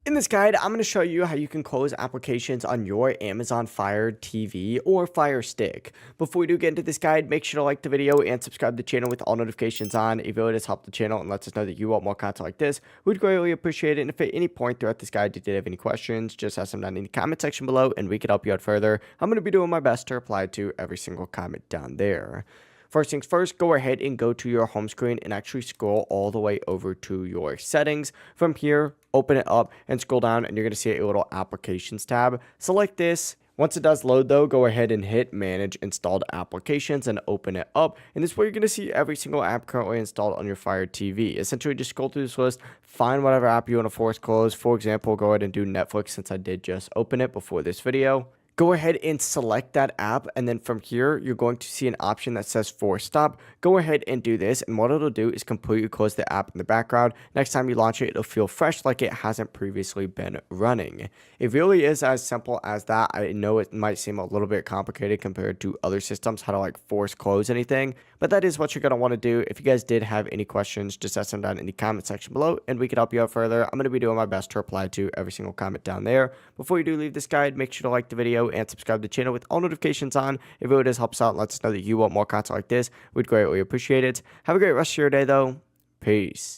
In this guide, I'm going to show you how you can close applications on your Amazon Fire TV or Fire Stick. Before we do get into this guide, make sure to like the video and subscribe to the channel with all notifications on. It really does help the channel and lets us know that you want more content like this. We'd greatly appreciate it. And if at any point throughout this guide you did have any questions, just ask them down in the comment section below and we can help you out further. I'm going to be doing my best to reply to every single comment down there. First things first, go ahead and go to your home screen and actually scroll all the way over to your settings. From here, open it up and scroll down and you're going to see a little applications tab. Select this. Once it does load though, go ahead and hit manage installed applications and open it up. And this is where you're going to see every single app currently installed on your Fire TV. Essentially just scroll through this list, find whatever app you want to force close. For example, go ahead and do Netflix since I did just open it before this video. Go ahead and select that app, and then from here you're going to see an option that says force stop. Go ahead and do this, and what it'll do is completely close the app in the background. Next time you launch it, it'll feel fresh like it hasn't previously been running. It really is as simple as that. I know it might seem a little bit complicated compared to other systems, how to like force close anything, but that is what you're going to want to do. If you guys did have any questions, just ask them down in the comment section below and we can help you out further. I'm going to be doing my best to reply to every single comment down there. Before you do leave this guide, make sure to like the video and subscribe to the channel with all notifications on. It really does help us out and lets us know that you want more content like this. We'd greatly appreciate it. Have a great rest of your day though. Peace.